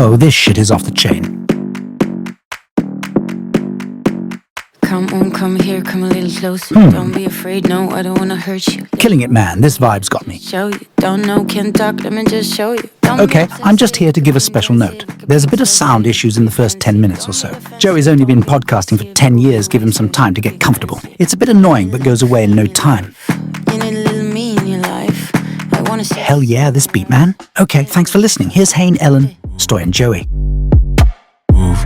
Oh, this shit is off the chain. Come on, come here, come a little closer. Don't be afraid, no, I don't wanna hurt you. Killing it, man. This vibe's got me. Show you, don't know, can't talk, let me just show you. Okay, I'm just here to give a special note. There's a bit of sound issues in the first 10 minutes or so. Joey's only been podcasting for 10 years, give him some time to get comfortable. It's a bit annoying, but goes away in no time. You need a little me in your life. I wanna say Hell yeah, this beat, man. Okay, thanks for listening. Here's Hayne, Ellen, Stoy and Joey. Move,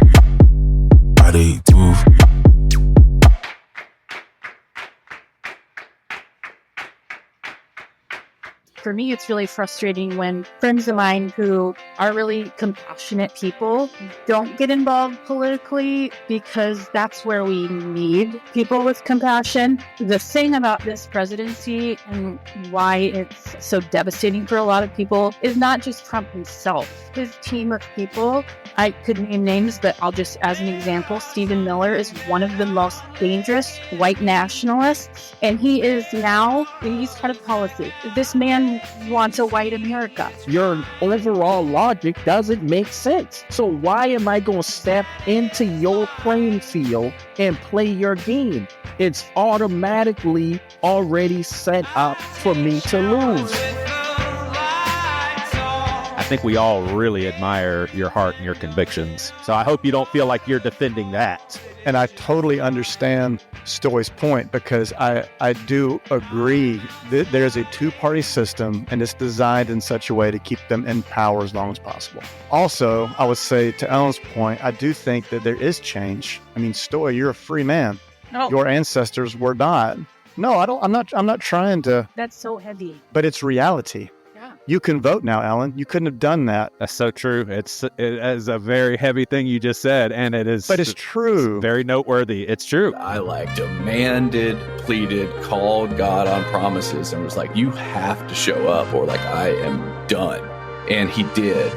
body, move. For me, it's really frustrating when friends of mine who are really compassionate people don't get involved politically, because that's where we need people with compassion. The thing about this presidency and why it's so devastating for a lot of people is not just Trump himself. His team of people, I could name names, but I'll just, as an example, Stephen Miller is one of the most dangerous white nationalists, and he's head of policy. This man wants a white America. Your overall logic doesn't make sense. So why am I going to step into your playing field and play your game? It's automatically already set up for me to lose. I think we all really admire your heart and your convictions. So I hope you don't feel like you're defending that. And I totally understand Stoy's point, because I do agree that there's a two-party system and it's designed in such a way to keep them in power as long as possible. Also, I would say, to Ellen's point, I do think that there is change. I mean, Stoy, you're a free man. No. Your ancestors were not. No, I'm not trying to. That's so heavy. But it's reality. You can vote now, Ellen. You couldn't have done that. That's so true. It is a very heavy thing you just said, and it is. But it's true. It's very noteworthy. It's true. I demanded, pleaded, called God on promises, and was like, "You have to show up, or I am done." And he did.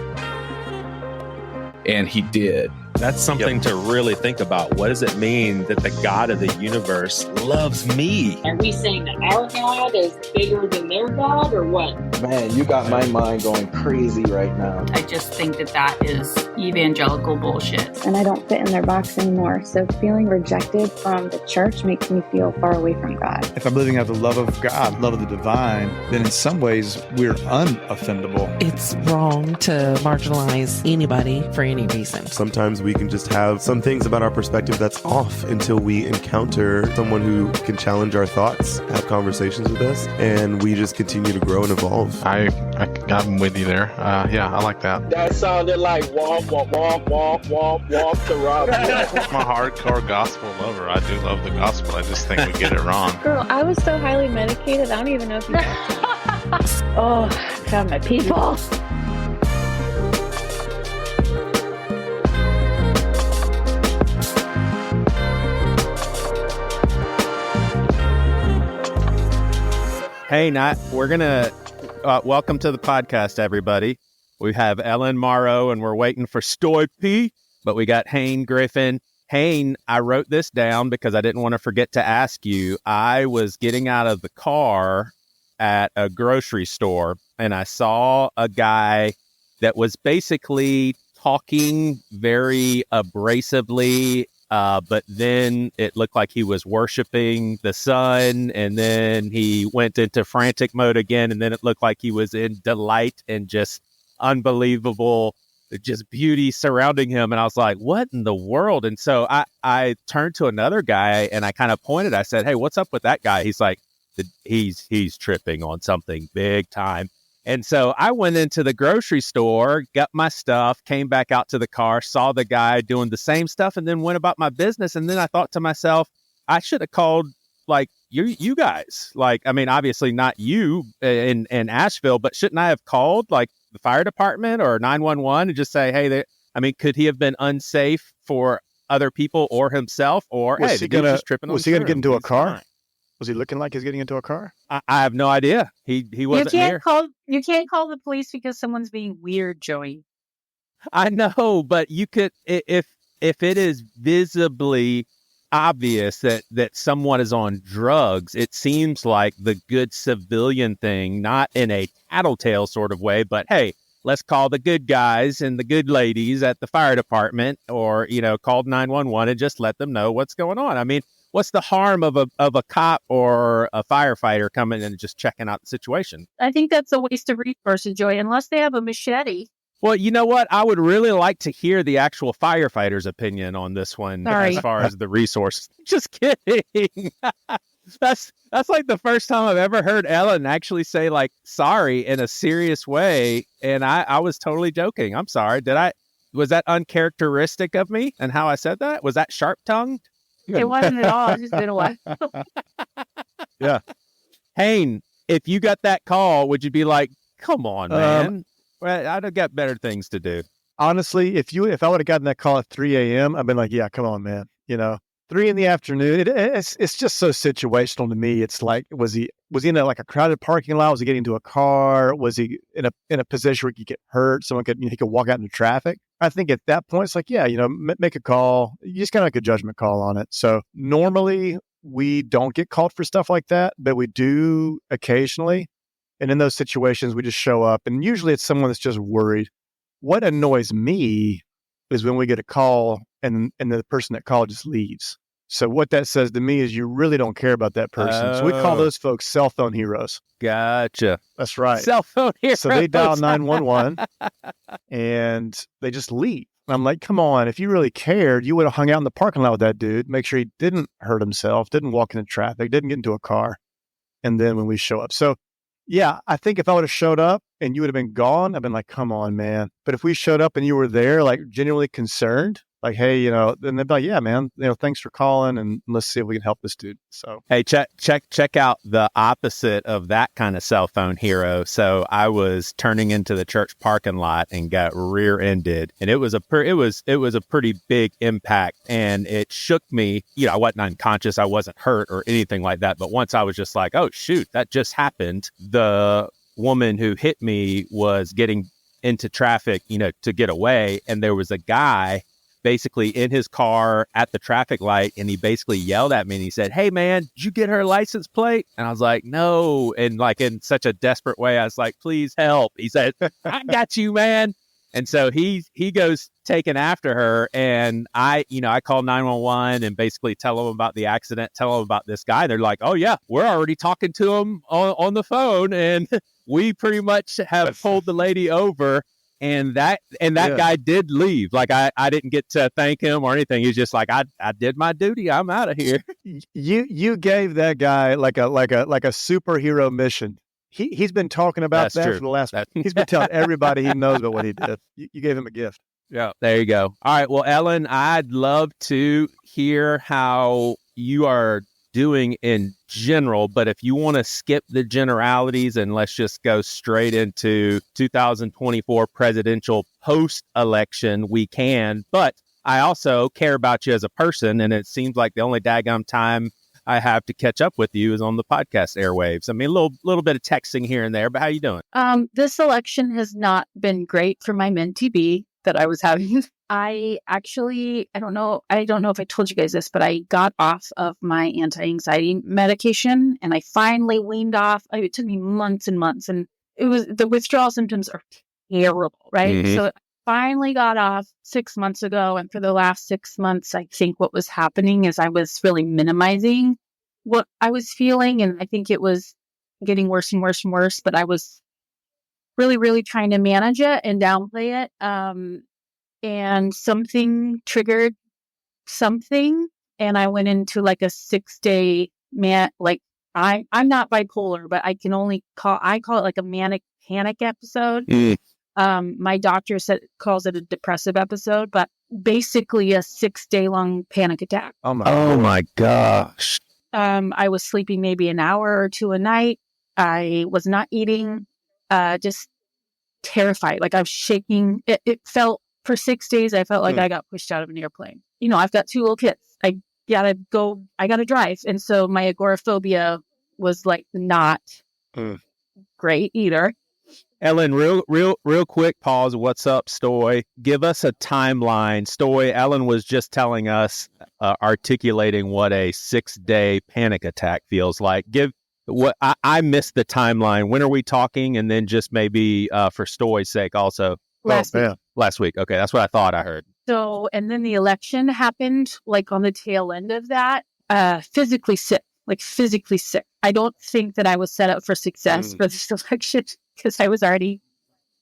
That's something to really think about. What does it mean that the God of the universe loves me? Are we saying that our God is bigger than their God, or what? Man, you got my mind going crazy right now. I just think that is evangelical bullshit. And I don't fit in their box anymore. So feeling rejected from the church makes me feel far away from God. If I'm living out the love of God, love of the divine, then in some ways we're unoffendable. It's wrong to marginalize anybody for any reason. Sometimes we can just have some things about our perspective that's off until we encounter someone who can challenge our thoughts, have conversations with us, and we just continue to grow and evolve. I'm with you there. Yeah, I like that. That sounded like womp, womp, womp, womp, womp, womp to Rob. I'm a hardcore gospel lover. I do love the gospel. I just think we get it wrong. Girl, I was so highly medicated, I don't even know if you got to. Oh, God, my people. Hey, we're going to welcome to the podcast, everybody. We have Ellen, Mauro, and we're waiting for Stoy P, but we got Hayne Griffin. Hayne, I wrote this down because I didn't want to forget to ask you. I was getting out of the car at a grocery store, and I saw a guy that was basically talking very abrasively, but then it looked like he was worshiping the sun, and then he went into frantic mode again, and then it looked like he was in delight and just unbelievable, just beauty surrounding him. And I was like, what in the world? And so I turned to another guy and I kind of pointed. I said, hey, what's up with that guy? He's like, he's tripping on something big time. And so I went into the grocery store, got my stuff, came back out to the car, saw the guy doing the same stuff, and then went about my business. And then I thought to myself, I should have called you guys. Obviously not you in Asheville, but shouldn't I have called the fire department or 911 and just say, hey, could he have been unsafe for other people or himself? Or was he going to get into a car? Fine. Was he looking like he's getting into a car? I have no idea. He wasn't here. You can't call the police because someone's being weird, Joey. I know, but you could, if it is visibly obvious that someone is on drugs, it seems like the good civilian thing, not in a tattletale sort of way, but hey, let's call the good guys and the good ladies at the fire department, or, call 911 and just let them know what's going on. I mean, what's the harm of a cop or a firefighter coming and just checking out the situation? I think that's a waste of resources, Joey, unless they have a machete. Well, you know what? I would really like to hear the actual firefighter's opinion on this one. Sorry. As far as the resources. Just kidding. That's like the first time I've ever heard Ellen actually say like sorry in a serious way. And I was totally joking. I'm sorry. Was that uncharacteristic of me and how I said that? Was that sharp tongued? It wasn't at all. It's just been a while. Yeah. Hayne, if you got that call, would you be like, come on, man? I'd have got better things to do. Honestly, if I would have gotten that call at 3 a.m., I've been like, yeah, come on, man. 3 in the afternoon. It's just so situational to me. It's like, was he in a crowded parking lot? Was he getting into a car? Was he in a position where he could get hurt? He could walk out into traffic. I think at that point, it's like, yeah, make a call. You just gotta make a judgment call on it. So normally we don't get called for stuff like that, but we do occasionally. And in those situations, we just show up, and usually it's someone that's just worried. What annoys me is when we get a call and the person that called just leaves. So what that says to me is you really don't care about that person. So we call those folks cell phone heroes. Gotcha. That's right. Cell phone heroes. So they dial 911 and they just leave. And I'm like, come on, if you really cared, you would have hung out in the parking lot with that dude, make sure he didn't hurt himself, didn't walk into traffic, didn't get into a car. And then when we show up. So yeah, I think if I would have showed up and you would have been gone, I've been like, come on, man. But if we showed up and you were there, like genuinely concerned, like, hey, then they'd be like, yeah, man, thanks for calling, and let's see if we can help this dude. So, hey, check out the opposite of that kind of cell phone hero. So I was turning into the church parking lot and got rear-ended, and it was a pretty big impact, and it shook me. I wasn't unconscious, I wasn't hurt or anything like that. But once I was just like, oh shoot, that just happened. The woman who hit me was getting into traffic, to get away, and there was a guy basically in his car at the traffic light, and he basically yelled at me and he said, hey man, did you get her license plate? And I was like, no. And like in such a desperate way, I was like, please help. He said, I got you, man. And so he goes taking after her, and I call 911 and basically tell them about the accident, tell them about this guy. They're like, oh yeah, we're already talking to him on the phone, and we pretty much have pulled the lady over. And that guy did leave. Like I didn't get to thank him or anything. He's just like, I did my duty. I'm out of here. You gave that guy like a superhero mission. He's been talking about that for the last. He's been telling everybody he knows about what he did. You gave him a gift. Yeah, there you go. All right. Well, Ellen, I'd love to hear how you are doing in general, but if you want to skip the generalities and let's just go straight into 2024 presidential post-election, we can. But I also care about you as a person, and it seems like the only daggum time I have to catch up with you is on the podcast airwaves. I mean, a little bit of texting here and there, but how you doing? This election has not been great for my mentee B that I was having. I don't know if I told you guys this, but I got off of my anti-anxiety medication, and I finally weaned off. It took me months and months, and the withdrawal symptoms are terrible, right? Mm-hmm. So I finally got off 6 months ago, and for the last 6 months, I think what was happening is I was really minimizing what I was feeling, and I think it was getting worse and worse and worse, but I was really, really trying to manage it and downplay it. And something triggered something, and I went into like a 6-day I'm not bipolar, but I call it like a manic panic episode. My doctor calls it a depressive episode, but basically a 6-day long panic attack. Oh my gosh. I was sleeping maybe an hour or two a night. I was not eating, just terrified. Like I was shaking. It felt, for 6 days, I felt like I got pushed out of an airplane. I've got 2 little kids. I gotta drive. And so my agoraphobia was like not great either. Ellen, real quick pause. What's up, Stoy? Give us a timeline. Stoy, Ellen was just telling us, articulating what a 6-day panic attack feels like. What I missed the timeline. When are we talking? And then just maybe for Stoy's sake also. Last week. Last week. Okay, that's what I thought I heard. So, and then the election happened, like on the tail end of that. Physically sick. I don't think that I was set up for success for this election because I was already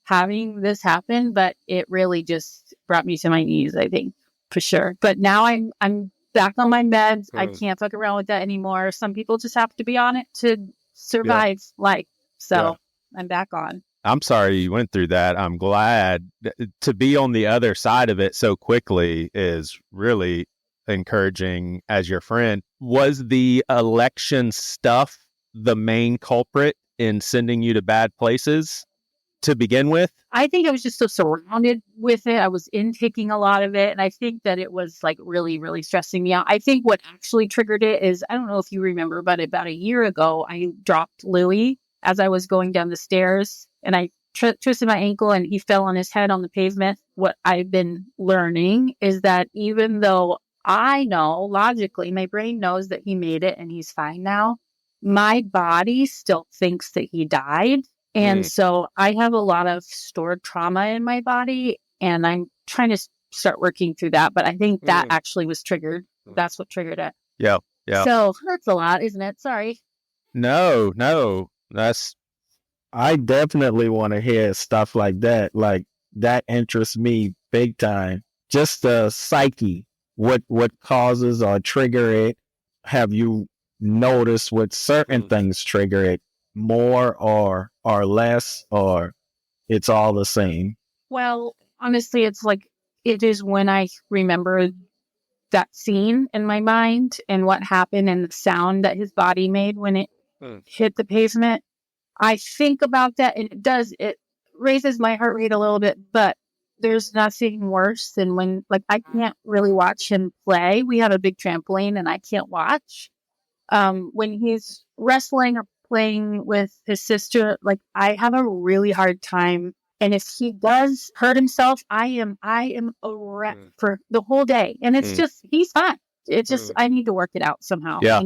having this happen, but it really just brought me to my knees, I think, for sure. But now I'm back on my meds. I can't fuck around with that anymore. Some people just have to be on it to survive life. So I'm back on. I'm sorry you went through that. I'm glad to be on the other side of it so quickly is really encouraging as your friend. Was the election stuff the main culprit in sending you to bad places to begin with? I think I was just so surrounded with it. I was intaking a lot of it. And I think that it was like really, really stressing me out. I think what actually triggered it is, I don't know if you remember, but about a year ago, I dropped Louie as I was going down the stairs and I twisted my ankle and he fell on his head on the pavement. What I've been learning is that even though I know logically, my brain knows that he made it and he's fine now, my body still thinks that he died. And so I have a lot of stored trauma in my body and I'm trying to start working through that. But I think that actually was triggered. That's what triggered it. Yeah. So that's a lot, isn't it? Sorry. No. I definitely want to hear stuff like that. Like that interests me big time. Just the psyche, what causes or trigger it. Have you noticed what certain things trigger it more or less, or it's all the same? Well, honestly, it's like it is when I remember that scene in my mind and what happened and the sound that his body made when it hit the pavement. I think about that and it raises my heart rate a little bit, but there's nothing worse than when, like, I can't really watch him play. We have a big trampoline and I can't watch. When he's wrestling or playing with his sister, like, I have a really hard time. And if he does hurt himself, I am a wreck for the whole day. And it's just, he's fine. It's just, I need to work it out somehow. Yeah.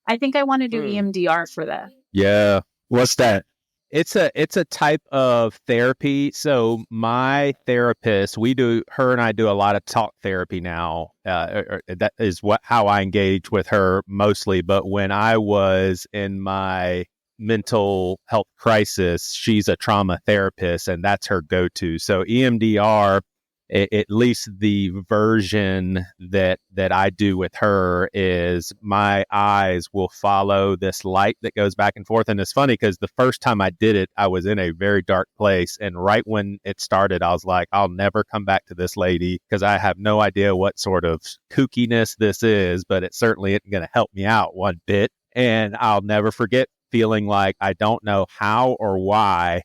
I think I want to do EMDR for that. Yeah. What's that? It's a type of therapy. So my therapist, her and I do a lot of talk therapy now. That is how I engage with her mostly. But when I was in my mental health crisis, she's a trauma therapist and that's her go-to. So EMDR, at least the version that I do with her, is my eyes will follow this light that goes back and forth. And it's funny because the first time I did it, I was in a very dark place. And right when it started, I was like, I'll never come back to this lady because I have no idea what sort of kookiness this is, but it certainly isn't going to help me out one bit. And I'll never forget feeling like I don't know how or why,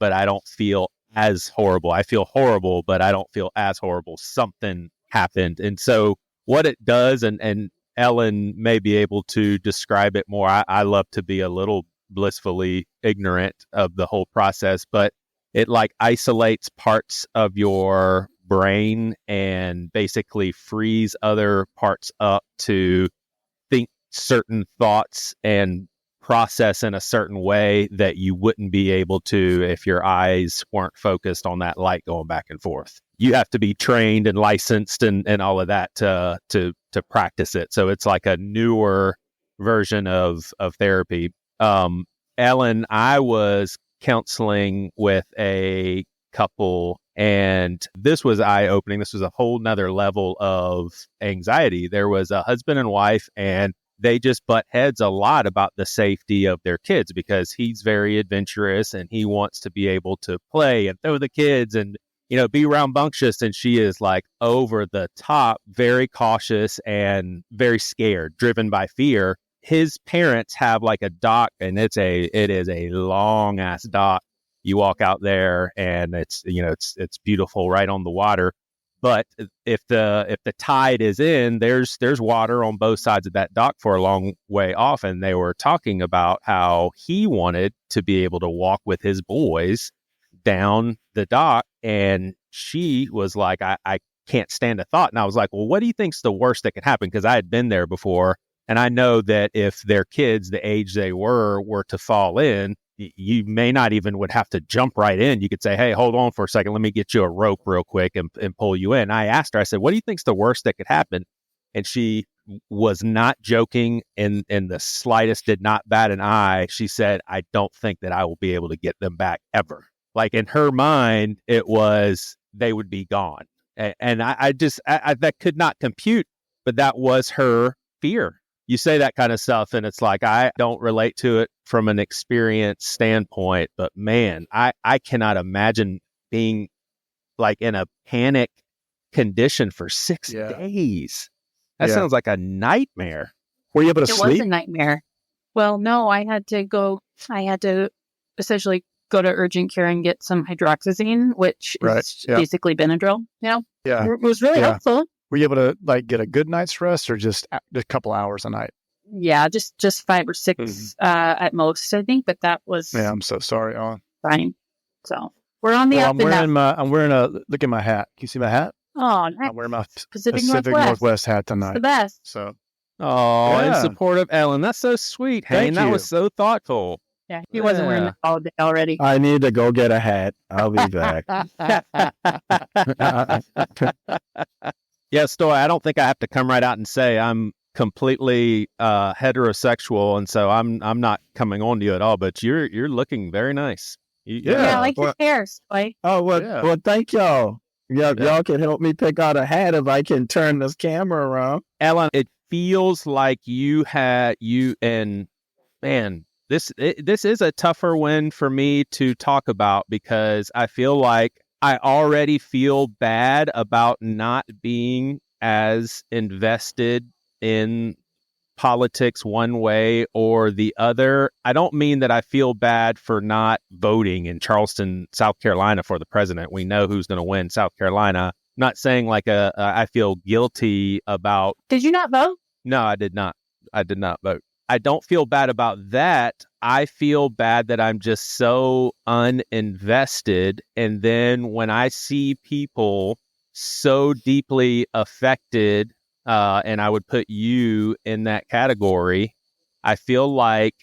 but I don't feel as horrible. I feel horrible, but I don't feel as horrible. Something happened. And so what it does, and Ellen may be able to describe it more. I love to be a little blissfully ignorant of the whole process, but it like isolates parts of your brain and basically frees other parts up to think certain thoughts and process in a certain way that you wouldn't be able to if your eyes weren't focused on that light going back and forth. You have to be trained and licensed and all of that to practice it. So it's like a newer version of therapy. Ellen, I was counseling with a couple and this was eye-opening. This was a whole nother level of anxiety. There was a husband and wife and they just butt heads a lot about the safety of their kids because he's very adventurous and he wants to be able to play and throw the kids and, be rambunctious. And she is like over the top, very cautious and very scared, driven by fear. His parents have like a dock and it is a long ass dock. You walk out there and it's beautiful right on the water. But if the tide is in, there's water on both sides of that dock for a long way off. And they were talking about how he wanted to be able to walk with his boys down the dock. And she was like, I can't stand the thought. And I was like, well, what do you think's the worst that could happen? Because I had been there before. And I know that if their kids, the age they were to fall in, you may not even would have to jump right in. You could say, hey, hold on for a second. Let me get you a rope real quick and pull you in. I asked her, I said, what do you think's the worst that could happen? And she was not joking in the slightest, did not bat an eye. She said, I don't think that I will be able to get them back ever. Like in her mind, it was they would be gone. And I that could not compute, but that was her fear. You say that kind of stuff and it's like, I don't relate to it from an experience standpoint, but man, I cannot imagine being like in a panic condition for 6 days. That sounds like a nightmare. Were you able to sleep? It was a nightmare. Well, no, I had to essentially go to urgent care and get some hydroxyzine, which is basically Benadryl, Yeah. It was really helpful. Were you able to like get a good night's rest or just a couple hours a night? Yeah, just 5 or 6 at most, I think. But that was I'm so sorry, Ellen. Fine. So we're on the up and up. I'm wearing look at my hat. Can you see my hat? Oh, nice. I'm wearing my Pacific Northwest hat tonight. It's the best. So, in support of Ellen. That's so sweet, Hayne. That was so thoughtful. Yeah, he wasn't wearing it all day already. I need to go get a hat. I'll be back. Yeah, Stoy, I don't think I have to come right out and say I'm completely heterosexual, and so I'm not coming on to you at all. But you're looking very nice. I like your hair, Stoy. Oh well, thank y'all. Y'all can help me pick out a hat if I can turn this camera around. Ellen, it feels like this is a tougher one for me to talk about because I feel like I already feel bad about not being as invested in politics one way or the other. I don't mean that I feel bad for not voting in Charleston, South Carolina for the president. We know who's going to win South Carolina. I'm not saying like I feel guilty about. Did you not vote? No, I did not. I did not vote. I don't feel bad about that. I feel bad that I'm just so uninvested. And then when I see people so deeply affected, and I would put you in that category, I feel like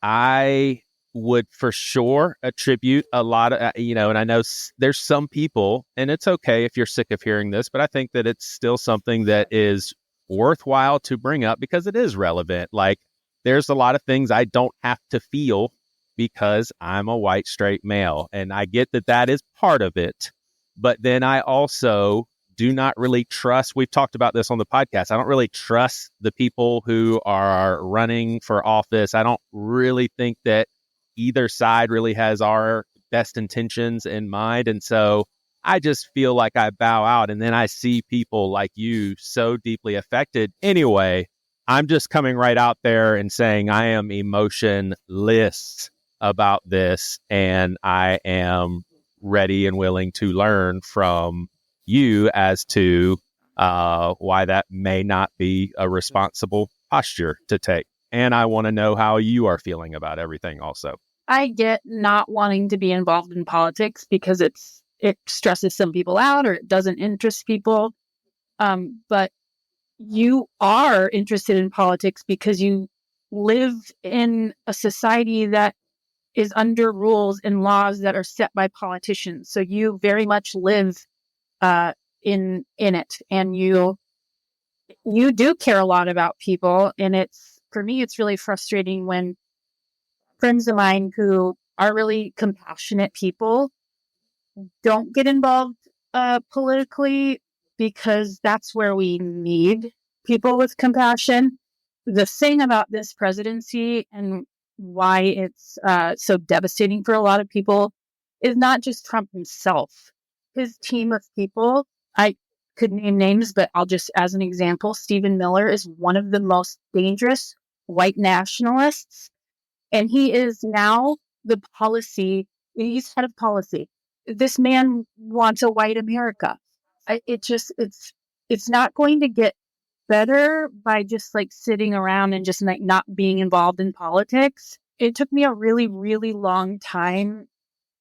I would for sure attribute a lot of, and I know there's some people, and it's okay if you're sick of hearing this, but I think that it's still something that is worthwhile to bring up because it is relevant. Like there's a lot of things I don't have to feel because I'm a white straight male. And I get that is part of it. But then I also do not really trust, we've talked about this on the podcast, I don't really trust the people who are running for office. I don't really think that either side really has our best intentions in mind. And so I just feel like I bow out, and then I see people like you so deeply affected. Anyway, I'm just coming right out there and saying I am emotionless about this, and I am ready and willing to learn from you as to why that may not be a responsible posture to take. And I want to know how you are feeling about everything also. I get not wanting to be involved in politics because it stresses some people out or it doesn't interest people. But you are interested in politics because you live in a society that is under rules and laws that are set by politicians. So you very much live in it, and you do care a lot about people. And for me, it's really frustrating when friends of mine who are really compassionate people don't get involved politically, because that's where we need people with compassion. The thing about this presidency and why it's so devastating for a lot of people is not just Trump himself. His team of people, I could name names, but I'll just, as an example, Stephen Miller is one of the most dangerous white nationalists. And he is now he's head of policy. This man wants a white America. It's not going to get better by just like sitting around and just like not being involved in politics. It took me a really, really long time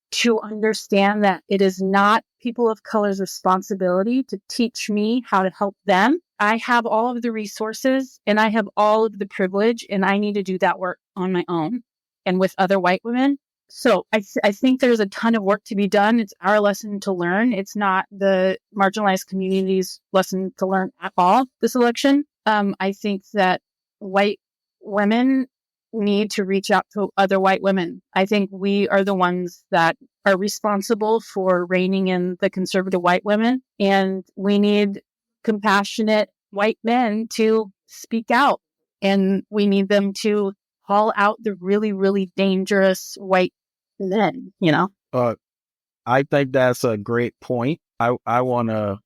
to understand that it is not people of color's responsibility to teach me how to help them. I have all of the resources and I have all of the privilege, and I need to do that work on my own and with other white women. So I think there's a ton of work to be done. It's our lesson to learn. It's not the marginalized community's lesson to learn at all this election. I think that white women need to reach out to other white women. I think we are the ones that are responsible for reining in the conservative white women, and we need compassionate white men to speak out, and we need them to call out the really, really dangerous white men, you know? I think that's a great point. I want to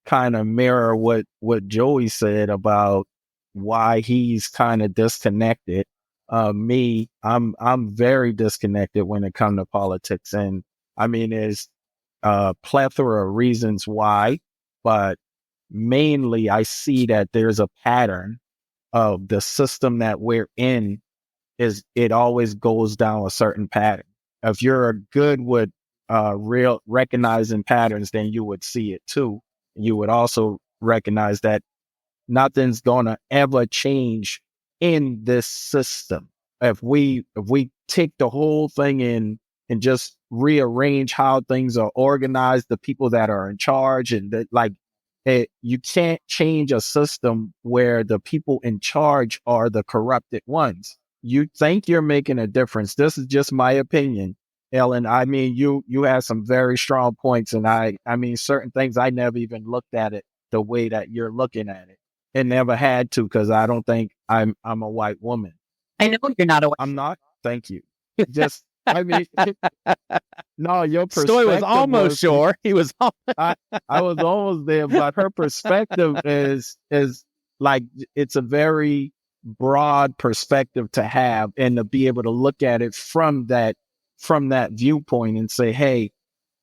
kind of mirror what Joey said about why he's kind of disconnected. I'm very disconnected when it comes to politics, and I mean, there's a plethora of reasons why, but mainly I see that there's a pattern of the system that we're in. Is it always goes down a certain pattern. If you're good with real recognizing patterns, then you would see it too. You would also recognize that nothing's gonna ever change in this system. If we take the whole thing in and just rearrange how things are organized, the people that are in charge, and that, like, you can't change a system where the people in charge are the corrupted ones. You think you're making a difference. This is just my opinion, Ellen. I mean, you have some very strong points, and I mean, certain things I never even looked at it the way that you're looking at it, and never had to, because I don't think I'm a white woman. I know you're not a white. I'm not. Thank you. Just I mean, no, your perspective. Stoy was almost sure. He was. I was almost there, but her perspective is like, it's a very broad perspective to have, and to be able to look at it from that viewpoint and say, hey,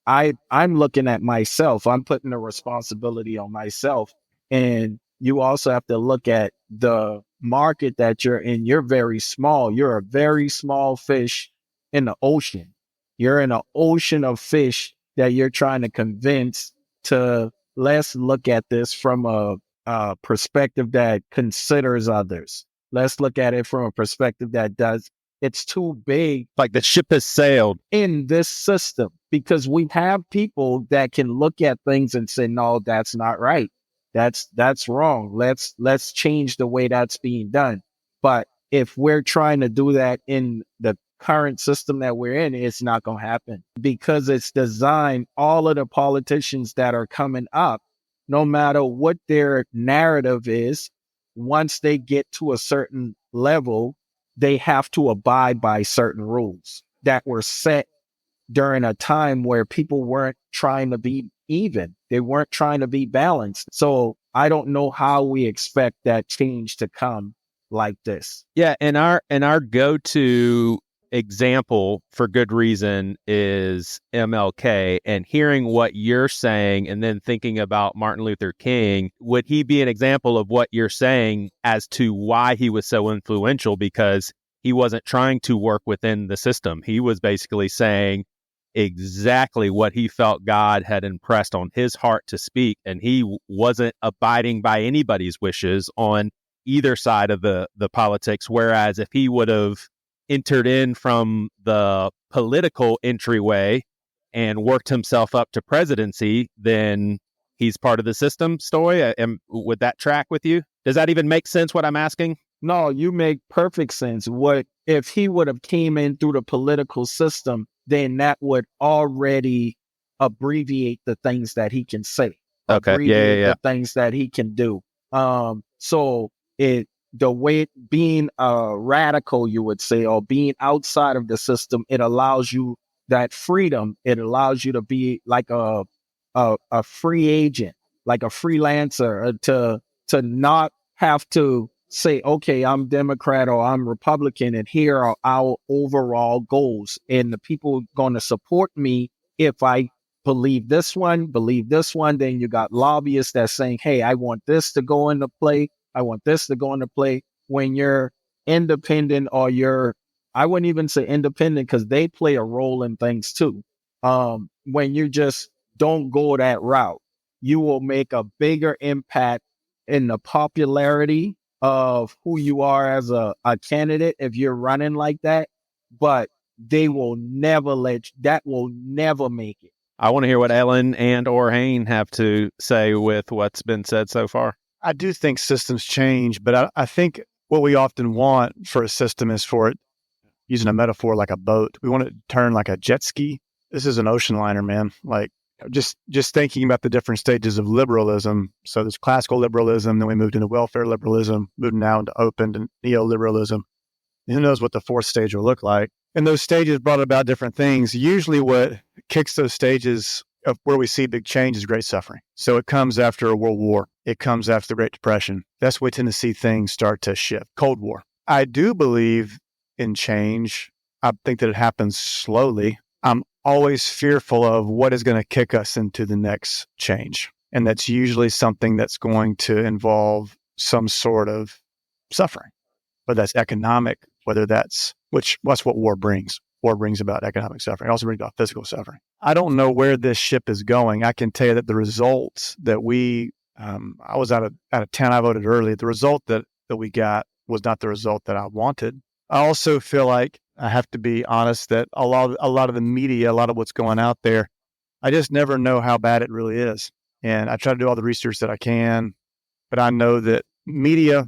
I'm looking at myself. I'm putting the responsibility on myself. And you also have to look at the market that you're in. You're very small. You're a very small fish in the ocean. You're in an ocean of fish that you're trying to convince to, let's look at this from a perspective that considers others. Let's look at it from a perspective that does. It's too big. Like the ship has sailed in this system, because we have people that can look at things and say, no, that's not right. That's wrong. Let's change the way that's being done. But if we're trying to do that in the current system that we're in, it's not going to happen, because it's designed. All of the politicians that are coming up, no matter what their narrative is, once they get to a certain level, they have to abide by certain rules that were set during a time where people weren't trying to be even. They weren't trying to be balanced. So I don't know how we expect that change to come like this. Yeah, and our go-to example, for good reason, is MLK. And hearing what you're saying and then thinking about Martin Luther King, would he be an example of what you're saying as to why he was so influential? Because he wasn't trying to work within the system. He was basically saying exactly what he felt God had impressed on his heart to speak, and he wasn't abiding by anybody's wishes on either side of the politics. Whereas if he would have entered in from the political entryway and worked himself up to presidency, then he's part of the system. Stoy, would that track with you? Does that even make sense, what I'm asking? No, you make perfect sense. What if he would have came in through the political system, then that would already abbreviate the things that he can say. Okay. Abbreviate the things that he can do. So the way being radical, you would say, or being outside of the system, it allows you that freedom. It allows you to be like a free agent, like a freelancer, to not have to say, okay, I'm Democrat or I'm Republican, and here are our overall goals, and the people going to support me if I believe this one. Then you got lobbyists that's saying, hey, I want this to go into play. I want this to go into play. When you're independent, or I wouldn't even say independent, because they play a role in things too. When you just don't go that route, you will make a bigger impact in the popularity of who you are as a candidate if you're running like that, but they will never that will never make it. I want to hear what Ellen and or Hayne have to say with what's been said so far. I do think systems change, but I think what we often want for a system is for it, using a metaphor like a boat, we want it to turn like a jet ski. This is an ocean liner, man. Like just thinking about the different stages of liberalism. So there's classical liberalism, then we moved into welfare liberalism, moving now into open and neoliberalism. And who knows what the fourth stage will look like. And those stages brought about different things. Usually what kicks those stages of where we see big change is great suffering. So it comes after a world war. It comes after the Great Depression. That's where we tend to see things start to shift. Cold War. I do believe in change. I think that it happens slowly. I'm always fearful of what is going to kick us into the next change. And that's usually something that's going to involve some sort of suffering, whether that's economic, whether that's what war brings. War brings about economic suffering. It also brings about physical suffering. I don't know where this ship is going. I can tell you that the results that I was out of 10, I voted early. The result that we got was not the result that I wanted. I also feel like I have to be honest that a lot of the media, a lot of what's going out there, I just never know how bad it really is. And I try to do all the research that I can, but I know that media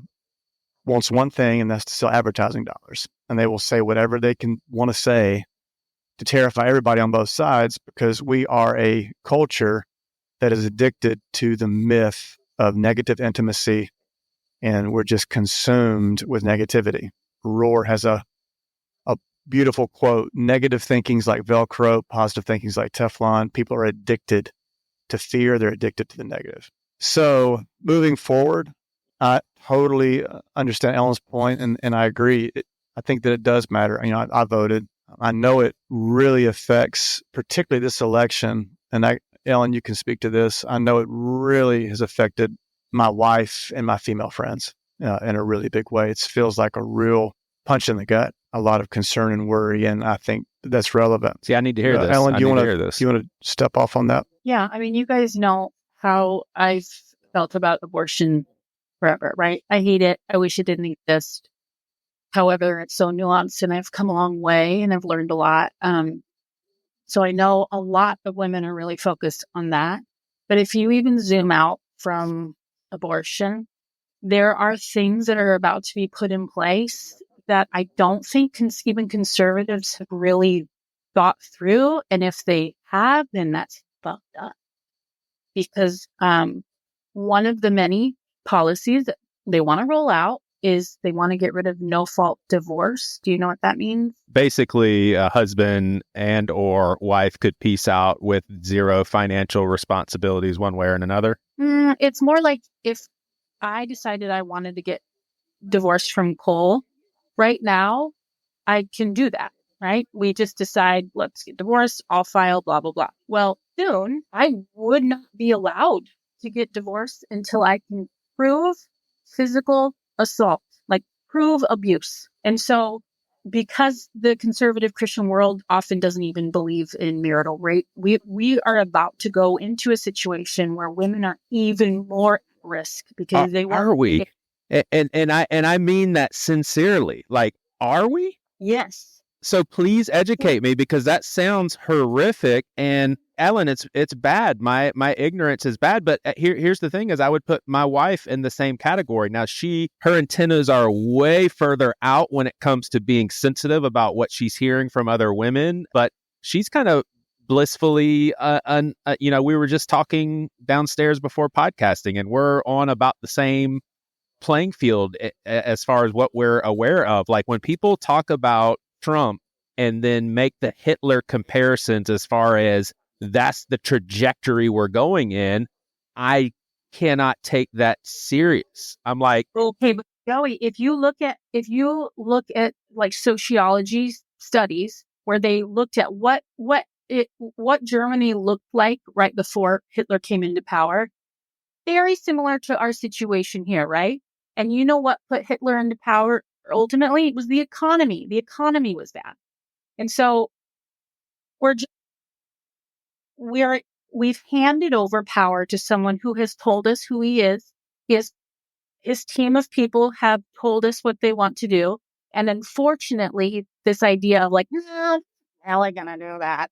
wants one thing, and that's to sell advertising dollars. And they will say whatever they can want to say to terrify everybody on both sides, because we are a culture that is addicted to the myth of negative intimacy, and we're just consumed with negativity. Roar has a beautiful quote: negative thinking's like Velcro, positive thinking's like Teflon. People are addicted to fear. They're addicted to the negative. So moving forward, I totally understand Ellen's point, and I agree. I think that it does matter. I voted. I know it really affects, particularly this election. And Ellen, you can speak to this. I know it really has affected my wife and my female friends in a really big way. It feels like a real punch in the gut, a lot of concern and worry, and I think that's relevant. See, I need to hear this. Ellen, do you want to step off on that? Yeah, I mean, you guys know how I've felt about abortion forever, right? I hate it. I wish it didn't exist. However, it's so nuanced, and I've come a long way, and I've learned a lot. So I know a lot of women are really focused on that. But if you even zoom out from abortion, there are things that are about to be put in place that I don't think even conservatives have really thought through. And if they have, then that's fucked up. Because one of the many policies that they want to roll out is they want to get rid of no-fault divorce. Do you know what that means? Basically, a husband and or wife could peace out with zero financial responsibilities one way or another. It's more like if I decided I wanted to get divorced from Cole right now, I can do that, right? We just decide, let's get divorced, I'll file, blah, blah, blah. Well, soon I would not be allowed to get divorced until I can prove physical assault, like prove abuse. And so because the conservative Christian world often doesn't even believe in marital rape, we are about to go into a situation where women are even more at risk because they won't. Are we? And I mean that sincerely. Like, are we? Yes. So please educate me, because that sounds horrific. And Ellen, it's bad. My ignorance is bad. But here's the thing: is I would put my wife in the same category. Now, her antennas are way further out when it comes to being sensitive about what she's hearing from other women. But she's kind of blissfully, we were just talking downstairs before podcasting, and we're on about the same playing field as far as what we're aware of. Like when people talk about Trump and then make the Hitler comparisons as far as that's the trajectory we're going in, I cannot take that serious. I'm like, okay, but Joey, if you look at like sociology studies where they looked at what Germany looked like right before Hitler came into power, very similar to our situation here, right? And you know what put Hitler into power ultimately? It was the economy. The economy was bad. And so we've handed over power to someone who has told us who he is. He has his team of people have told us what they want to do. And unfortunately, this idea of like, no, hell, I'm going to do that.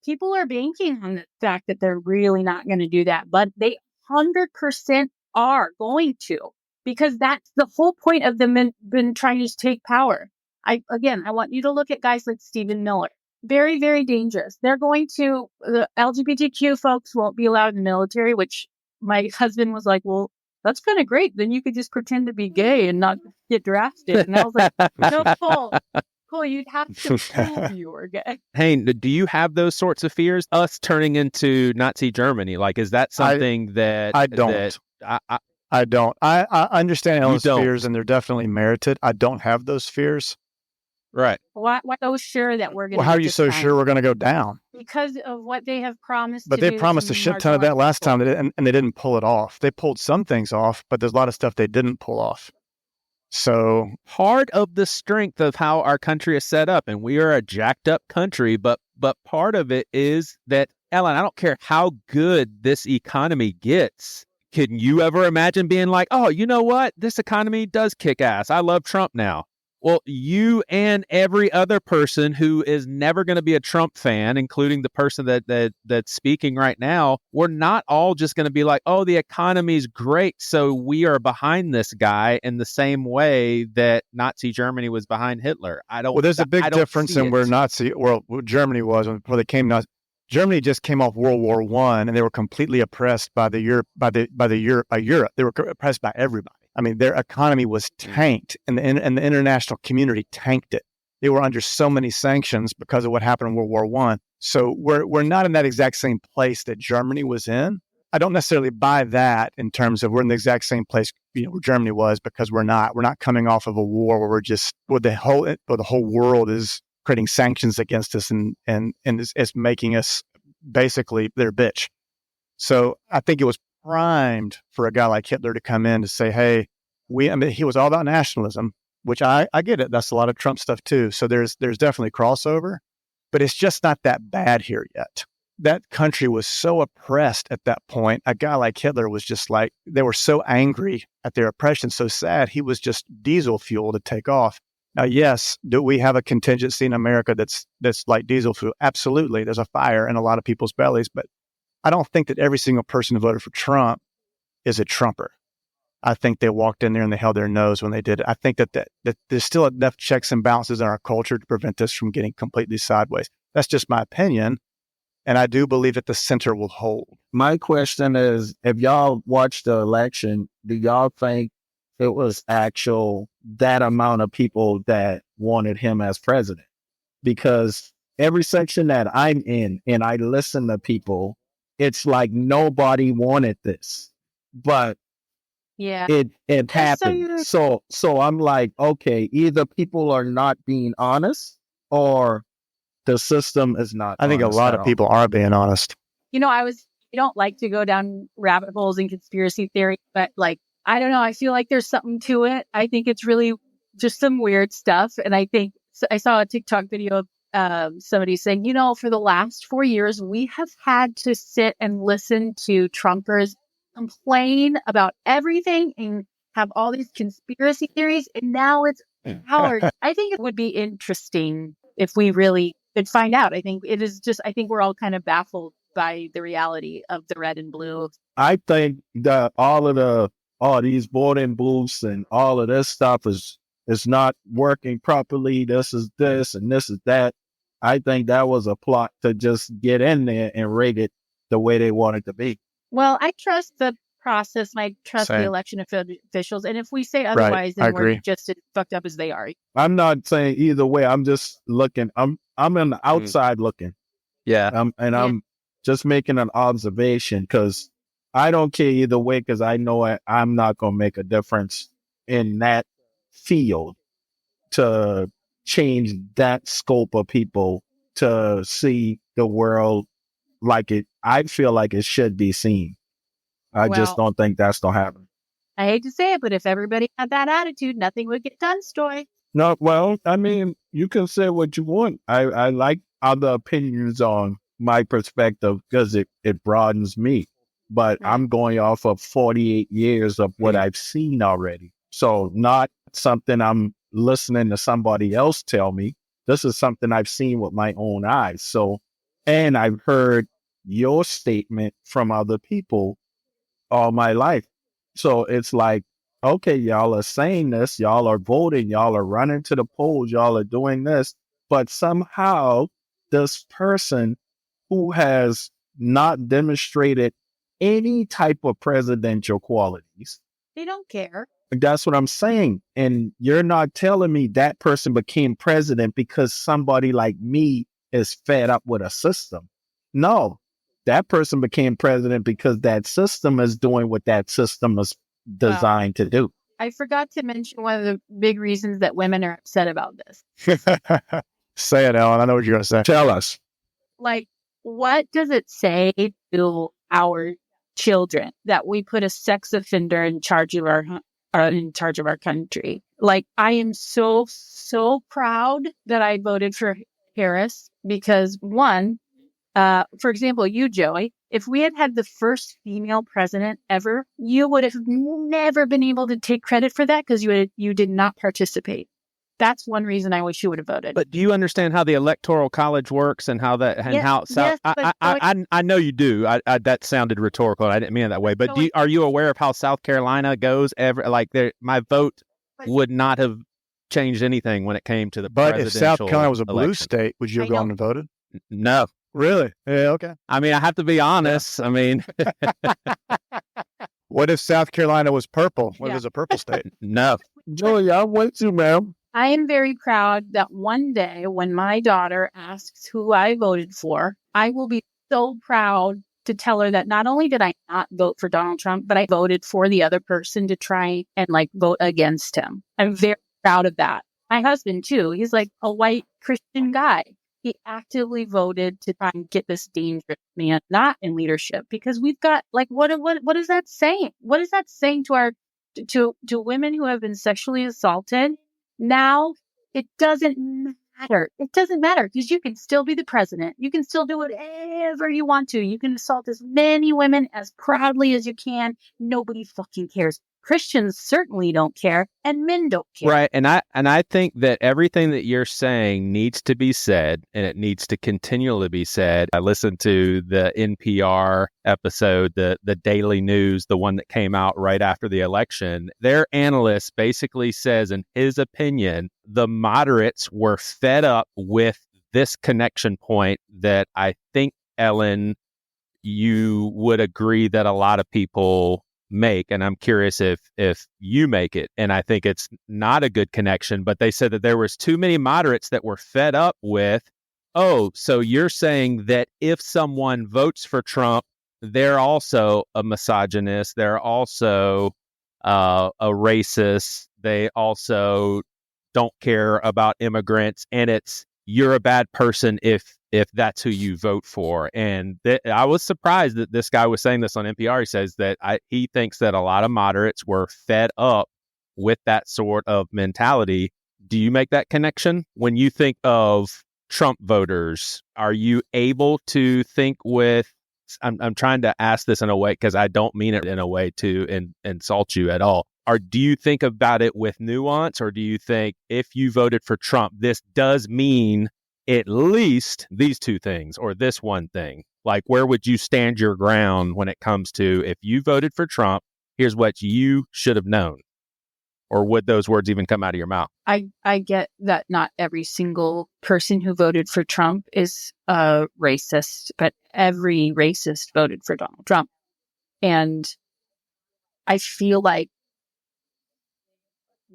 People are banking on the fact that they're really not going to do that, but they 100% are going to, because that's the whole point of them been trying to take power. I want you to look at guys like Stephen Miller. Very, very dangerous. They're going to, the LGBTQ folks won't be allowed in the military, which my husband was like, well, that's kind of great. Then you could just pretend to be gay and not get drafted. And I was like, no, Cole, you'd have to prove you were gay. Hayne, do you have those sorts of fears? Us turning into Nazi Germany, like, is that something that I don't? I don't. I understand Ellen's fears, and they're definitely merited. I don't have those fears. Right. Why so sure that we're going to Well, how are you so sure we're going to go down? Because of what they have promised. But they promised a shit ton of that last time, and they didn't pull it off. They pulled some things off, but there's a lot of stuff they didn't pull off. So part of the strength of how our country is set up, and we are a jacked up country, but part of it is that, Ellen, I don't care how good this economy gets. Can you ever imagine being like, oh, you know what? This economy does kick ass. I love Trump now. Well, you and every other person who is never going to be a Trump fan, including the person that's speaking right now, we're not all just going to be like, oh, the economy's great, so we are behind this guy in the same way that Nazi Germany was behind Hitler. Well, there's a big difference in where Germany was before they came. Germany just came off World War I, and they were completely oppressed by Europe. They were oppressed by everybody. I mean, their economy was tanked, and the international community tanked it. They were under so many sanctions because of what happened in World War I. So we're not in that exact same place that Germany was in. I don't necessarily buy that in terms of we're in the exact same place, where Germany was, because we're not. We're not coming off of a war where the whole world is creating sanctions against us and it's making us basically their bitch. So I think it was primed for a guy like Hitler to come in to say, hey, he was all about nationalism, which I get it. That's a lot of Trump stuff too. So there's definitely crossover, but it's just not that bad here yet. That country was so oppressed at that point. A guy like Hitler was just like, they were so angry at their oppression, so sad. He was just diesel fuel to take off. Now, yes, do we have a contingency in America that's like diesel fuel? Absolutely. There's a fire in a lot of people's bellies, but I don't think that every single person who voted for Trump is a Trumper. I think they walked in there and they held their nose when they did it. I think that there's still enough checks and balances in our culture to prevent this from getting completely sideways. That's just my opinion. And I do believe that the center will hold. My question is, if y'all watched the election, do y'all think it was that amount of people that wanted him as president? Because every section that I'm in and I listen to people, it's like nobody wanted this, but it happened. So I'm like, okay, either people are not being honest or the system is not. I think a lot of people are being honest. I don't like to go down rabbit holes in conspiracy theory, but I don't know. I feel like there's something to it. I think it's really just some weird stuff. And I think I saw a TikTok video of somebody saying, for the last 4 years, we have had to sit and listen to Trumpers complain about everything and have all these conspiracy theories. And now it's Howard. I think it would be interesting if we really could find out. I think we're all kind of baffled by the reality of the red and blue. I think that all these voting booths and all of this stuff is not working properly. This is this and this is that. I think that was a plot to just get in there and rig it the way they want it to be. Well, I trust the process. I trust the election officials. And if we say otherwise, then we're just as fucked up as they are. I'm not saying either way. I'm just looking. I'm on the outside looking. Yeah. I'm just making an observation because I don't care either way because I know I'm not going to make a difference in that field to change that scope of people to see the world like it. I feel like it should be seen. I just don't think that's going to happen. I hate to say it, but if everybody had that attitude, nothing would get done, Stoy. No, well, I mean, you can say what you want. I like other opinions on my perspective because it broadens me. but I'm going off of 48 years of what I've seen already. So not something I'm listening to somebody else tell me. This is something I've seen with my own eyes. So, and I've heard your statement from other people all my life. So it's like, okay, y'all are saying this, y'all are voting, y'all are running to the polls, y'all are doing this, but somehow this person who has not demonstrated any type of presidential qualities, They don't care. that's what I'm saying. And you're not telling me that person became president because somebody like me is fed up with a system. No, that person became president because that system is doing what that system is designed to do. I forgot to mention one of the big reasons that women are upset about this. Say it, Ellen. I know what you're going to say. Tell us. Like, what does it say to our children that we put a sex offender in charge of our country? Like, I am so proud that I voted for Harris because one, for example, you, Joey, if we had the first female president ever, you would have never been able to take credit for that because you did not participate. That's one reason I wish you would have voted. But do you understand how the Electoral College works and how that and how South? I know you do. I that sounded rhetorical. I didn't mean it that way. But are you aware of how South Carolina goes? My vote would not have changed anything when it came to the presidential. But if South Carolina was a blue election. state, would you have gone and voted? No. Really? Yeah. Okay. I mean, I have to be honest. I mean, what if South Carolina was purple? What if it was a purple state? No. Joey, I'm with you, ma'am. I am very proud that one day when my daughter asks who I voted for, I will be so proud to tell her that not only did I not vote for Donald Trump, but I voted for the other person to try and vote against him. I'm very proud of that. My husband too. He's like a white Christian guy. He actively voted to try and get this dangerous man not in leadership because we've got what is that saying? What is that saying to our to women who have been sexually assaulted? Now it doesn't matter. It doesn't matter because you can still be the president. You can still do whatever you want to. You can assault as many women as proudly as you can. Nobody fucking cares. Christians certainly don't care, and men don't care. Right, and I think that everything that you're saying needs to be said, and it needs to continually be said. I listened to the NPR episode, the Daily News, the one that came out right after the election. Their analyst basically says, in his opinion, the moderates were fed up with this connection point that I think, Ellen, you would agree that a lot of people make, and I'm curious if you make it, and I think it's not a good connection, but they said that there was too many moderates that were fed up with, oh, so you're saying that if someone votes for Trump, they're also a misogynist, they're also a racist, they also don't care about immigrants, and you're a bad person if that's who you vote for. And I was surprised that this guy was saying this on NPR. He says that he thinks that a lot of moderates were fed up with that sort of mentality. Do you make that connection? When you think of Trump voters, are you able to think with, I'm trying to ask this in a way because I don't mean it in a way to insult you at all. Or do you think about it with nuance, or do you think if you voted for Trump, this does mean at least these two things or this one thing? Like, where would you stand your ground when it comes to, if you voted for Trump, here's what you should have known? Or would those words even come out of your mouth? I get that not every single person who voted for Trump is a racist, but every racist voted for Donald Trump. And I feel like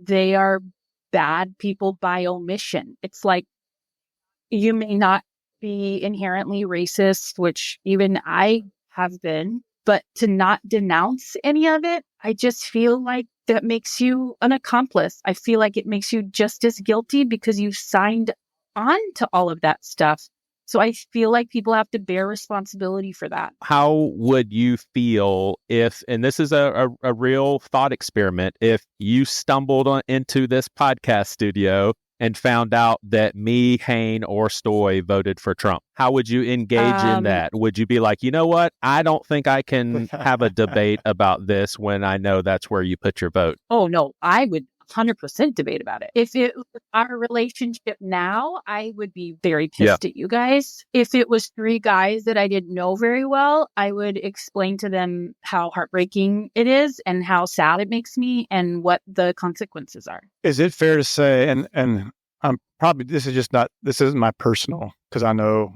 they are bad people by omission. It's like, you may not be inherently racist, which even I have been, but to not denounce any of it, I just feel like that makes you an accomplice. I feel like it makes you just as guilty because you signed on to all of that stuff. So I feel like people have to bear responsibility for that. How would you feel if, and this is a real thought experiment, if you stumbled into this podcast studio and found out that me, Hayne, or Stoy voted for Trump? How would you engage in that? Would you be like, you know what? I don't think I can have a debate about this when I know that's where you put your vote. Oh, no, I would 100% debate about it. If it was our relationship now, I would be very pissed at you guys. If it was 3 guys that I didn't know very well, I would explain to them how heartbreaking it is and how sad it makes me and what the consequences are. Is it fair to say, and I'm probably, this isn't my personal, because I know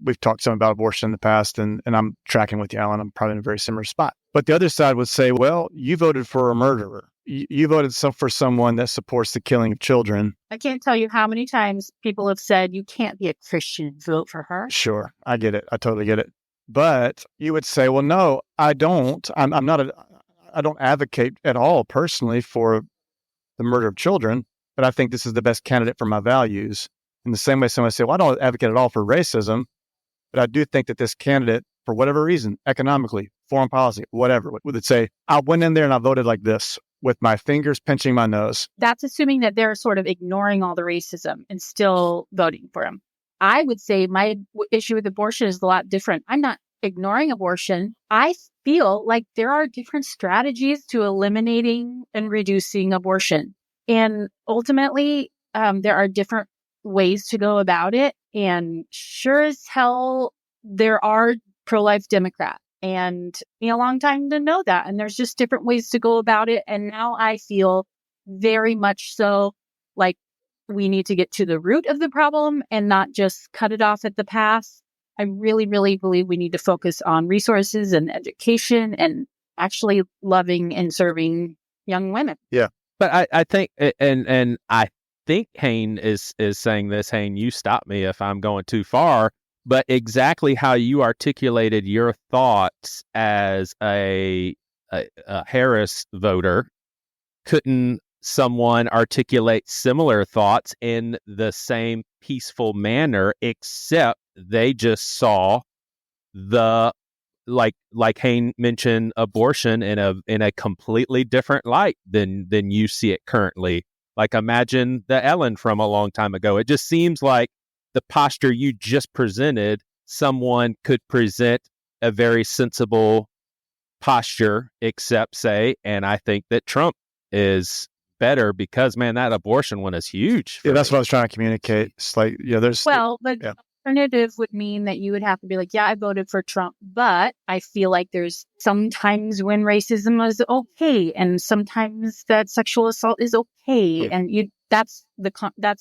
we've talked some about abortion in the past, and I'm tracking with you, Alan. I'm probably in a very similar spot. But the other side would say, well, you voted for a murderer. You voted for someone that supports the killing of children. I can't tell you how many times people have said, you can't be a Christian and vote for her. Sure. I get it. I totally get it. But you would say, well, no, I don't. I don't advocate at all personally for the murder of children, but I think this is the best candidate for my values. In the same way, someone would say, well, I don't advocate at all for racism, but I do think that this candidate, for whatever reason, economically, foreign policy, whatever, would say, I went in there and I voted like this, with my fingers pinching my nose. That's assuming that they're sort of ignoring all the racism and still voting for him. I would say my issue with abortion is a lot different. I'm not ignoring abortion. I feel like there are different strategies to eliminating and reducing abortion. And ultimately, there are different ways to go about it. And sure as hell, there are pro-life Democrats. And it took me a long time to know that. And there's just different ways to go about it. And now I feel very much so like we need to get to the root of the problem and not just cut it off at the pass. I really, really believe we need to focus on resources and education and actually loving and serving young women. Yeah. But I think, and I think Hayne is saying this. Hayne, you stop me if I'm going too far. But exactly how you articulated your thoughts as a Harris voter, couldn't someone articulate similar thoughts in the same peaceful manner, except they just saw the, like Hayne mentioned, abortion in a completely different light than you see it currently. Like, imagine the Ellen from a long time ago. It just seems like the posture you just presented, someone could present a very sensible posture, except say, and I think that Trump is better because, man, that abortion one is huge. Yeah, that's what I was trying to communicate. It's like, there's... Well, but alternative would mean that you would have to be like, yeah, I voted for Trump, but I feel like there's sometimes when racism is okay, and sometimes that sexual assault is okay, and that's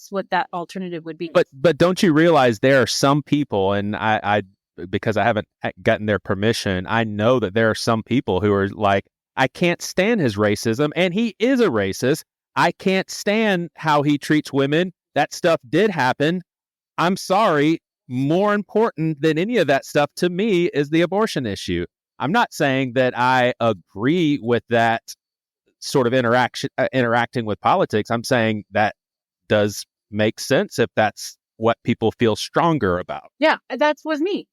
what that alternative would be. But don't you realize there are some people, and I because I haven't gotten their permission, I know that there are some people who are like, I can't stand his racism, and he is a racist. I can't stand how he treats women. That stuff did happen. I'm sorry. More important than any of that stuff to me is the abortion issue. I'm not saying that I agree with that sort of interacting with politics. I'm saying that does make sense if that's what people feel stronger about. Yeah, that was me.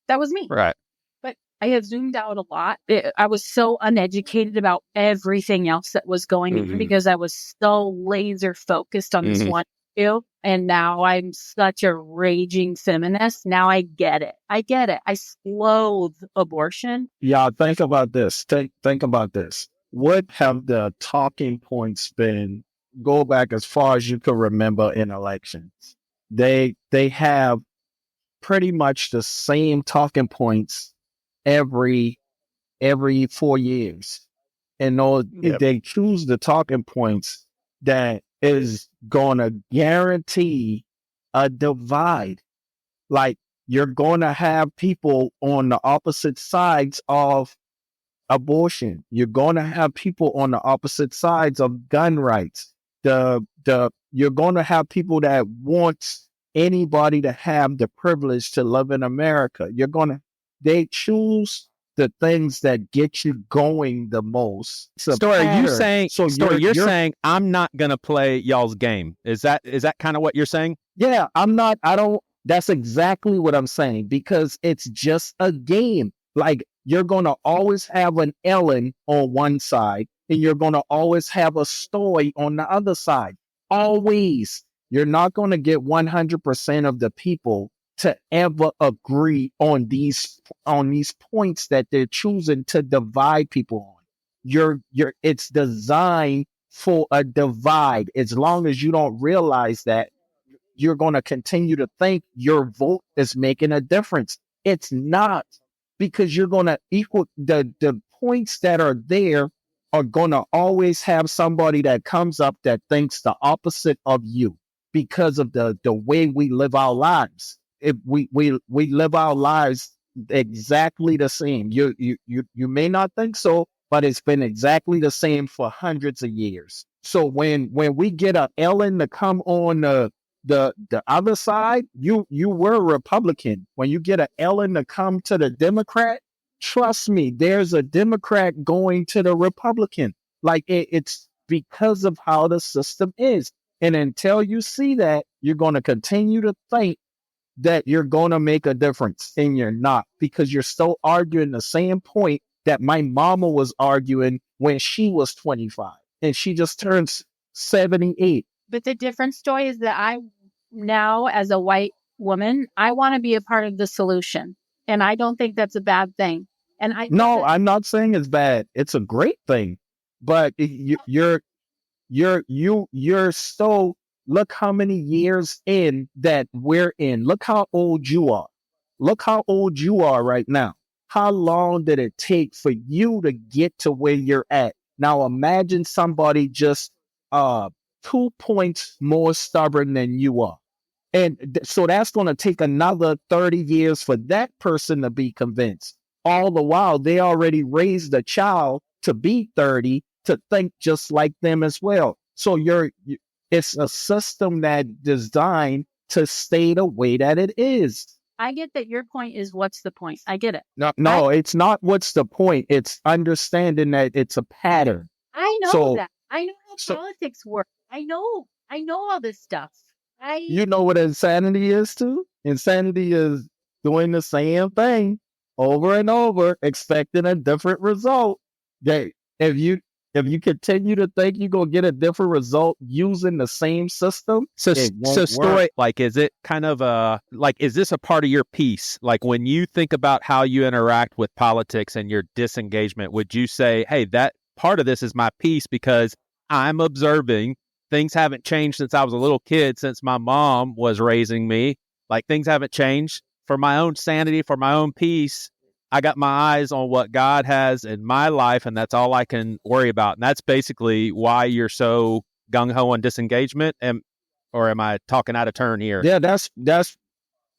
Right. But I have zoomed out a lot. I was so uneducated about everything else that was going on because I was so laser focused on this one issue. And now I'm such a raging feminist. Now I get it. I loathe abortion. Yeah, think about this. Think about this. What have the talking points been? Go back as far as you can remember in elections. They have pretty much the same talking points every 4 years. And they choose the talking points that is going to guarantee a divide. Like, you're going to have people on the opposite sides of abortion. You're going to have people on the opposite sides of gun rights. You're going to have people that want anybody to have the privilege to live in America. They choose the things that get you going the most. Story, are you saying? So you're saying I'm not going to play y'all's game? Is that kind of what you're saying? Yeah, I'm not. I don't. That's exactly what I'm saying, because it's just a game. Like, you're going to always have an Ellen on one side, and you're going to always have a Stoy on the other side. Always. You're not going to get 100% of the people to ever agree on these points that they're choosing to divide people on. It's designed for a divide. As long as you don't realize that, you're going to continue to think your vote is making a difference. It's not, because you're going to equal the points that are there are going to always have somebody that comes up that thinks the opposite of you because of the way we live our lives. If we live our lives exactly the same. You may not think so, but it's been exactly the same for hundreds of years. So when we get a Ellen to come on the other side, you were a Republican. When you get a Ellen to come to the Democrat, trust me, there's a Democrat going to the Republican. Like it's because of how the system is. And until you see that, you're going to continue to think that you're going to make a difference, and you're not, because you're still arguing the same point that my mama was arguing when she was 25 and she just turned 78. But the difference, Stoy, is that I now, as a white woman, I want to be a part of the solution. And I don't think that's a bad thing. And I'm not saying it's bad. It's a great thing. But you're so, look how many years in that we're in. Look how old you are. Look how old you are right now. How long did it take for you to get to where you're at? Now imagine somebody just 2 points more stubborn than you are. And so that's going to take another 30 years for that person to be convinced. All the while, they already raised a child to be 30 to think just like them as well. So it's a system that's designed to stay the way that it is. I get that your point is, what's the point? I get it. No, it's not what's the point. It's understanding that it's a pattern. I know that. I know how politics work. I know all this stuff. You know what insanity is too? Insanity is doing the same thing over and over, expecting a different result. That if you continue to think you're gonna get a different result using the same system, it won't Stoy, like, is it kind of is this a part of your piece? Like, when you think about how you interact with politics and your disengagement, would you say, hey, that part of this is my piece because I'm observing things haven't changed since I was a little kid, since my mom was raising me. Like, things haven't changed. For my own sanity, for my own peace, I got my eyes on what God has in my life, and that's all I can worry about. And that's basically why you're so gung-ho on disengagement. Or am I talking out of turn here? Yeah, that's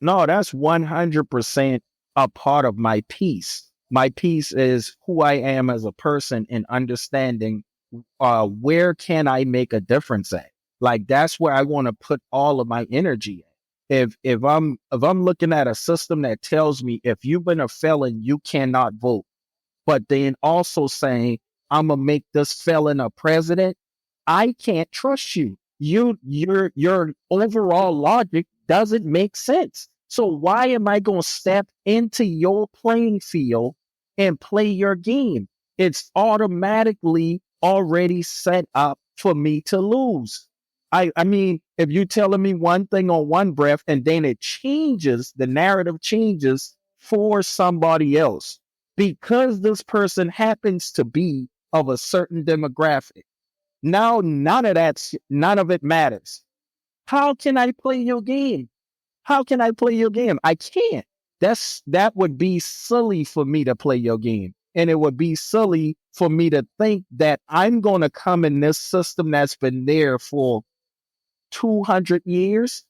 100% a part of my peace. My peace is who I am as a person and understanding where can I make a difference at? Like, that's where I want to put all of my energy in. If I'm looking at a system that tells me if you've been a felon, you cannot vote, but then also saying I'm gonna make this felon a president, I can't trust you. Your overall logic doesn't make sense. So why am I gonna step into your playing field and play your game? It's automatically already set up for me to lose. I mean, if you're telling me one thing on one breath and then it changes, the narrative changes for somebody else because this person happens to be of a certain demographic. Now, none of it matters. How can I play your game? How can I play your game? I can't. That would be silly for me to play your game. And it would be silly for me to think that I'm going to come in this system that's been there for 200 years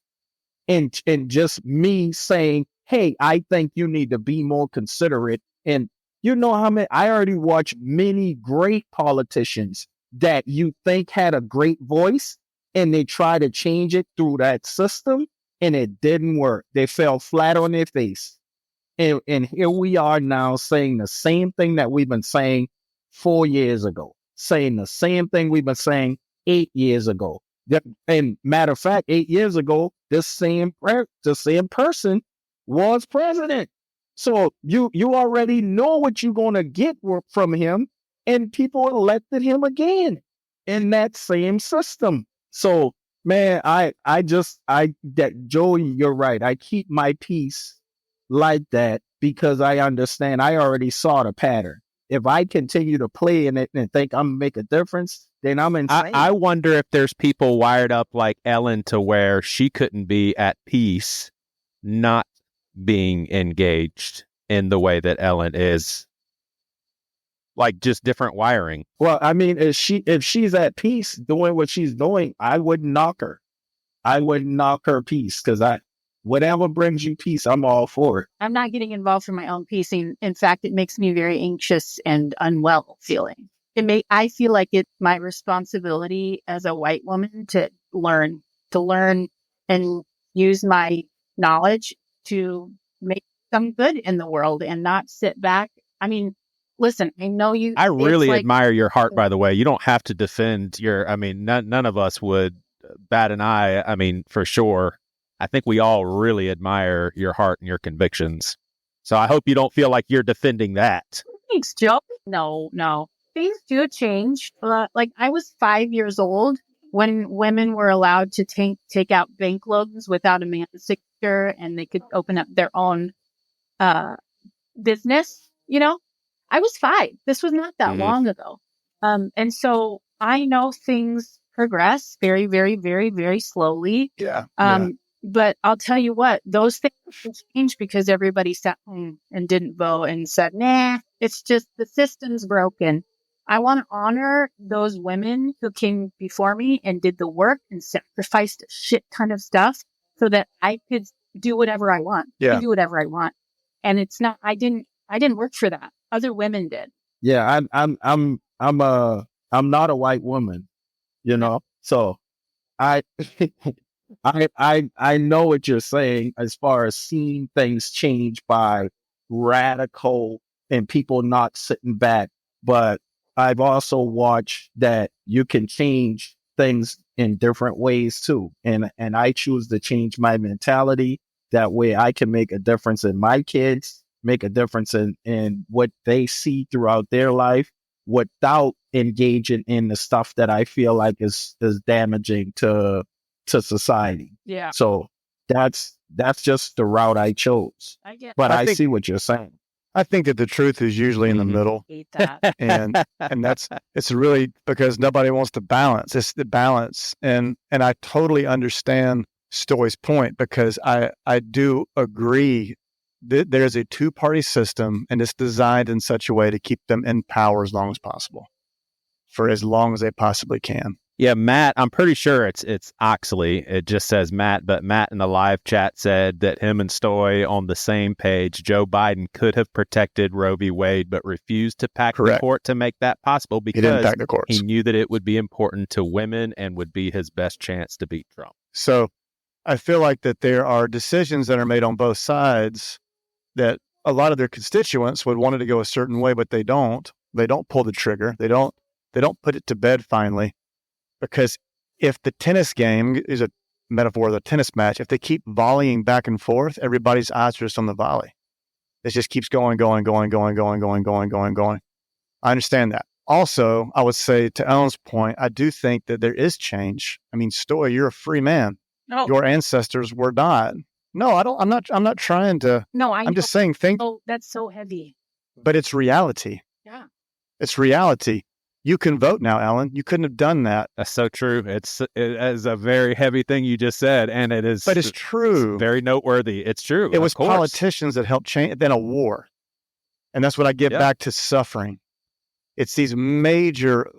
and just me saying, hey, I think you need to be more considerate. And you know how many, I already watched many great politicians that you think had a great voice and they try to change it through that system and it didn't work. They fell flat on their face. And here we are now saying the same thing that we've been saying 4 years ago, saying the same thing we've been saying 8 years ago. And matter of fact, 8 years ago, the same person was president. So you already know what you're going to get from him, and people elected him again in that same system. So Man, that Joey, you're right. I keep my peace like that because I understand I already saw the pattern. If I continue to play in it and think I'm gonna make a difference, then I'm insane. I wonder if there's people wired up like Ellen to where she couldn't be at peace not being engaged in the way that Ellen is. Like just different wiring. Well, I mean, if she's at peace doing what she's doing, I wouldn't knock her. I wouldn't knock her peace because whatever brings you peace, I'm all for it. I'm not getting involved for my own peace. In fact, it makes me very anxious and unwell feeling. I feel like it's my responsibility as a white woman to learn and use my knowledge to make some good in the world and not sit back. I mean, listen, I know you. I really admire your heart, by the way. You don't have to defend none of us would bat an eye. I mean, for sure. I think we all really admire your heart and your convictions. So I hope you don't feel like you're defending that. Thanks, Joe. No. Things do change. Like I was 5 years old when women were allowed to take out bank loans without a man's signature and they could open up their own business, I was 5. This was not that long ago. And so I know things progress very, very, very, very slowly. Yeah. But I'll tell you what, those things will change because everybody sat home and didn't vote and said, nah, it's just the system's broken. I want to honor those women who came before me and did the work and sacrificed a shit ton of stuff so that I could do whatever I want. Yeah. I can do whatever I want. And it's not, I didn't work for that. Other women did. Yeah. I'm not a white woman, so I know what you're saying as far as seeing things change by radical and people not sitting back. But I've also watched that you can change things in different ways too. And I choose to change my mentality. That way I can make a difference in my kids, make a difference in what they see throughout their life without engaging in the stuff that I feel like is damaging to society. Yeah. So that's just the route I chose. But I see what you're saying. I think that the truth is usually in the middle. Hate that. And it's really because nobody wants to balance. It's the balance. And I totally understand Stoy's point because I do agree that there's a two-party system and it's designed in such a way to keep them in power as long as possible for as long as they possibly can. Yeah, Matt, I'm pretty sure it's Oxley. It just says Matt, but Matt in the live chat said that him and Stoy on the same page. Joe Biden could have protected Roe v. Wade, but refused to pack the court to make that possible because he knew that it would be important to women and would be his best chance to beat Trump. So I feel like that there are decisions that are made on both sides that a lot of their constituents would want it to go a certain way, but they don't. They don't pull the trigger. They don't put it to bed finally. Because if the tennis game is a metaphor of the tennis match, if they keep volleying back and forth, everybody's eyes are just on the volley. It just keeps going. I understand that. Also, I would say to Ellen's point, I do think that there is change. I mean, Stoy, you're a free man. No. Your ancestors were not. No, I don't. I'm not trying to. No, I'm just saying things. Oh, that's so heavy. But it's reality. Yeah. It's reality. You can vote now, Ellen. You couldn't have done that. That's so true. It is a very heavy thing you just said, and it is. But it's true. It's very noteworthy. It's true. It was politicians that helped change. Then a war, and that's what I get back to suffering. It's these major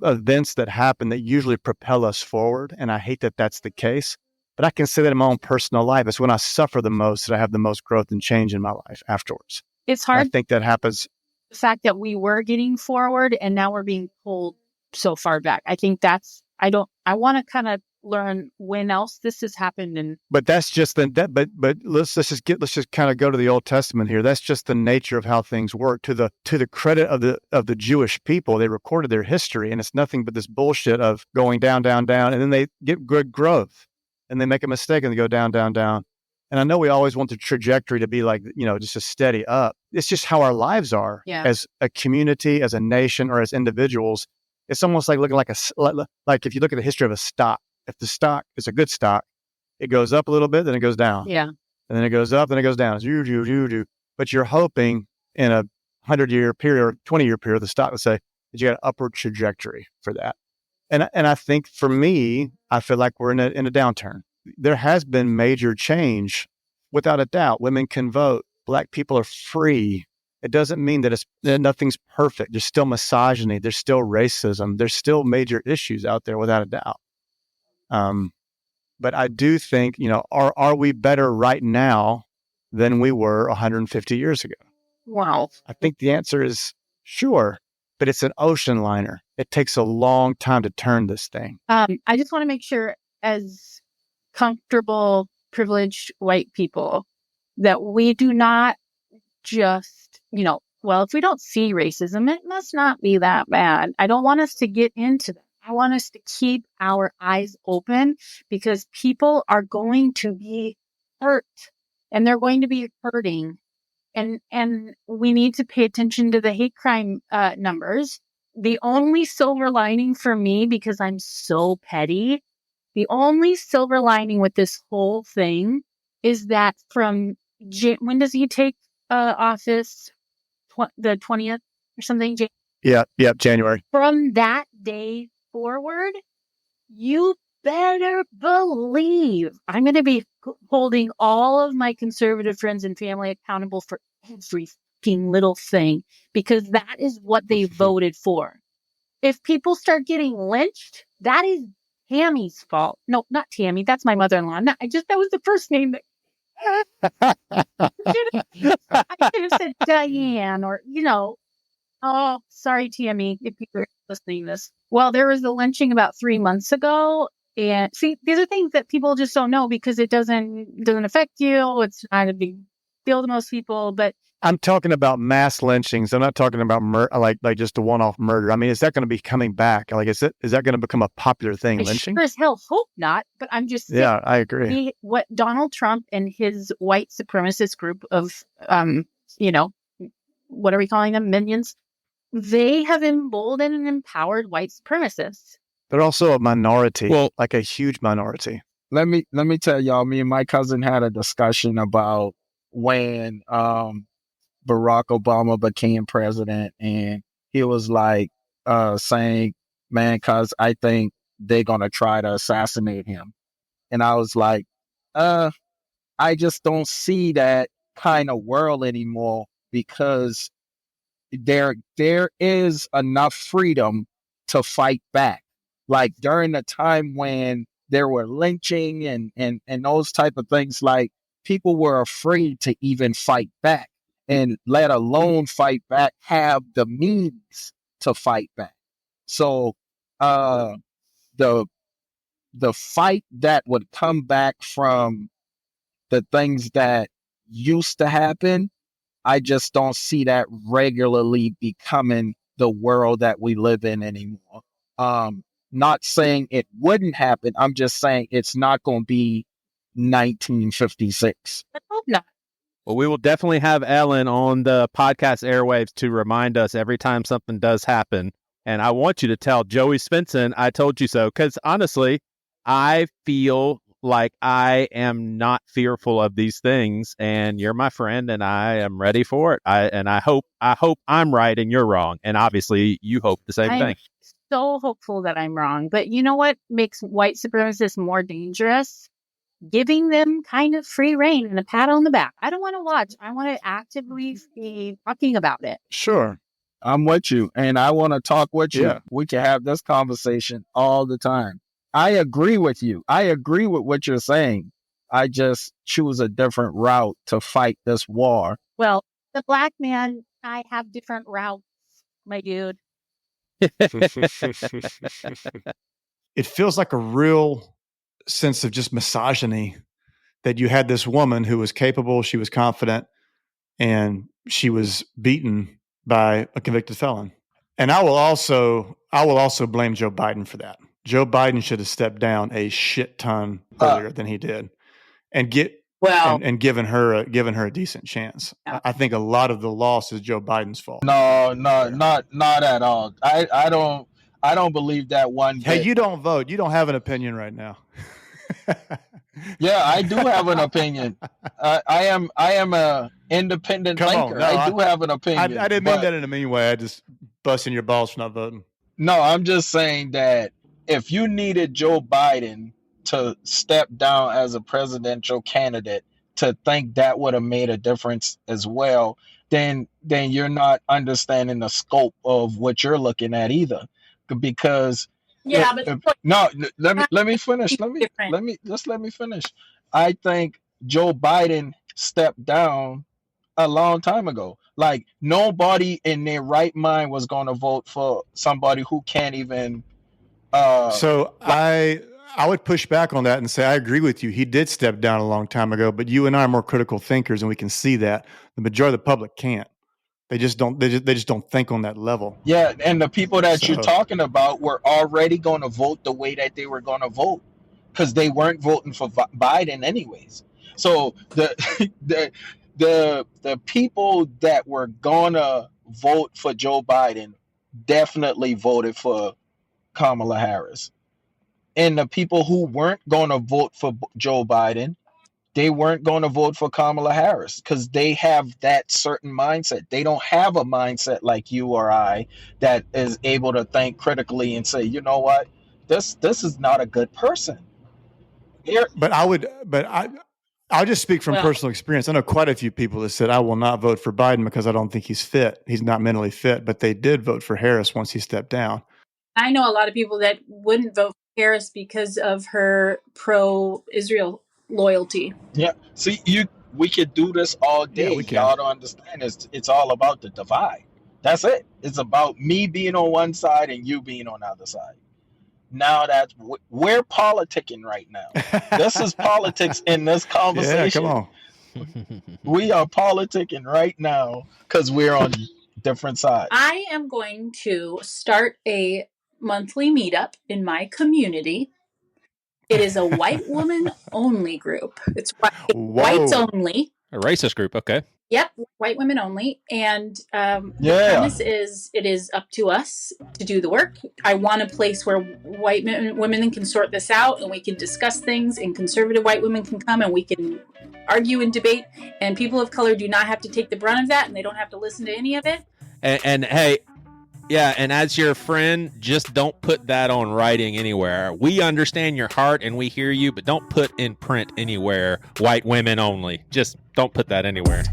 events that happen that usually propel us forward, and I hate that that's the case. But I can say that in my own personal life. It's when I suffer the most that I have the most growth and change in my life afterwards. It's hard. And I think that happens. The fact that we were getting forward and now we're being pulled so far back. I think I want to kind of learn when else this has happened. But that's just but let's just kind of go to the Old Testament here. That's just the nature of how things work. To the credit of the Jewish people, they recorded their history, and it's nothing but this bullshit of going down, down, down, and then they get good growth, and they make a mistake and they go down, down, down. And I know we always want the trajectory to be like, just a steady up. It's just how our lives are as a community, as a nation, or as individuals. It's almost like looking like if you look at the history of a stock, If the stock is a good stock, it goes up a little bit, then it goes down. Yeah. And then it goes up, then it goes down. But you're hoping in a 100-year period or 20-year period, the stock would say that you got an upward trajectory for that. And I think for me, I feel like we're in a downturn. There has been major change, without a doubt. Women can vote. Black people are free. It doesn't mean that nothing's perfect. There's still misogyny. There's still racism. There's still major issues out there, without a doubt. But I do think, are we better right now than we were 150 years ago? Wow. I think the answer is sure, but it's an ocean liner. It takes a long time to turn this thing. I just want to make sure, as comfortable, privileged white people, that we do not just, well, if we don't see racism, it must not be that bad. I don't want us to get into that. I want us to keep our eyes open, because people are going to be hurt and they're going to be hurting. And we need to pay attention to the hate crime numbers. The only silver lining for me, because I'm so petty, the only silver lining with this whole thing is that from when does he take office? The 20th or something? Yep, January. From that day forward, you better believe I'm going to be holding all of my conservative friends and family accountable for every fucking little thing, because that is what they voted for. If people start getting lynched, that is Tammy's fault. No, not Tammy. That's my mother-in-law. That was the first name that I should have said Diane, or, oh, sorry, Tammy, if you're listening to this. Well, there was a lynching about 3 months ago. And see, these are things that people just don't know, because it doesn't affect you. It's not a big deal to most people, but I'm talking about mass lynchings. I'm not talking about like just a one-off murder. I mean, is that going to be coming back? Like, is that going to become a popular thing? I lynching? Sure as hell hope not. But I'm just saying, yeah, I agree. What Donald Trump and his white supremacist group of what are we calling them? Minions. They have emboldened and empowered white supremacists. They're also a minority, like a huge minority. Let me tell y'all, me and my cousin had a discussion about when Barack Obama became president, and he was like saying, man, cause I think they're gonna try to assassinate him. And I was like, I just don't see that kind of world anymore, because there is enough freedom to fight back. Like during the time when there were lynching and those type of things, like people were afraid to even fight back, and let alone fight back, have the means to fight back. So the fight that would come back from the things that used to happen, I just don't see that regularly becoming the world that we live in anymore. Not saying it wouldn't happen. I'm just saying it's not going to be 1956. I hope not. Well, we will definitely have Ellen on the podcast airwaves to remind us every time something does happen. And I want you to tell Joey Svendsen, I told you so, because honestly, I feel like I am not fearful of these things, and you're my friend, and I am ready for it. I hope I'm right and you're wrong, and obviously you hope the same thing. So hopeful that I'm wrong, but you know what makes white supremacists more dangerous? Giving them kind of free reign and a pat on the back. I don't want to watch. I want to actively be talking about it. Sure. I'm with you, and I want to talk with you. Yeah. We can have this conversation all the time. I agree with you. I agree with what you're saying. I just choose a different route to fight this war. Well, the black man, I have different routes, my dude. It feels like a real sense of just misogyny that you had this woman who was capable, she was confident, and she was beaten by a convicted felon. And I will also blame Joe Biden for that. Joe Biden should have stepped down a shit ton earlier than he did, and given her a decent chance. I think a lot of the loss is Joe Biden's fault. No, not at all. I don't believe that one Hey, bit. you don't vote. You don't have an opinion right now. Yeah, I do have an opinion. I am a independent thinker. I do have an opinion. I didn't mean that in a mean way. I just busting your balls for not voting. No, I'm just saying that if you needed Joe Biden to step down as a presidential candidate to think that would have made a difference as well, then you're not understanding the scope of what you're looking at either. Because Yeah, let me finish. Let me finish. I think Joe Biden stepped down a long time ago. Like nobody in their right mind was going to vote for somebody who can't even. So I would push back on that and say I agree with you. He did step down a long time ago, but you and I are more critical thinkers, and we can see that the majority of the public can't. They just don't. They just don't think on that level. Yeah, and the people that you're talking about were already going to vote the way that they were going to vote because they weren't voting for Biden anyways. So the people that were gonna vote for Joe Biden definitely voted for Kamala Harris, and the people who weren't going to vote for Joe Biden, they weren't going to vote for Kamala Harris because they have that certain mindset. They don't have a mindset like you or I that is able to think critically and say, you know what, this is not a good person. I'll just speak from personal experience. I know quite a few people that said, I will not vote for Biden because I don't think he's fit. He's not mentally fit, but they did vote for Harris once he stepped down. I know a lot of people that wouldn't vote for Harris because of her pro-Israel loyalty. Yeah. See, we could do this all day. Yeah, y'all don't understand. It's all about the divide. That's it. It's about me being on one side and you being on the other side. Now that we're politicking right now. This is politics in this conversation. Yeah, come on. We are politicking right now because we're on different sides. I am going to start a monthly meetup in my community. It is a white woman only group. It's whites only. A racist group, okay. Yep, white women only. And the premise is it is up to us to do the work. I want a place where white women can sort this out and we can discuss things, and conservative white women can come and we can argue and debate, and people of color do not have to take the brunt of that, and they don't have to listen to any of it. And hey, yeah, and as your friend, just don't put that on writing anywhere. We understand your heart and we hear you, but don't put in print anywhere, white women only. Just don't put that anywhere.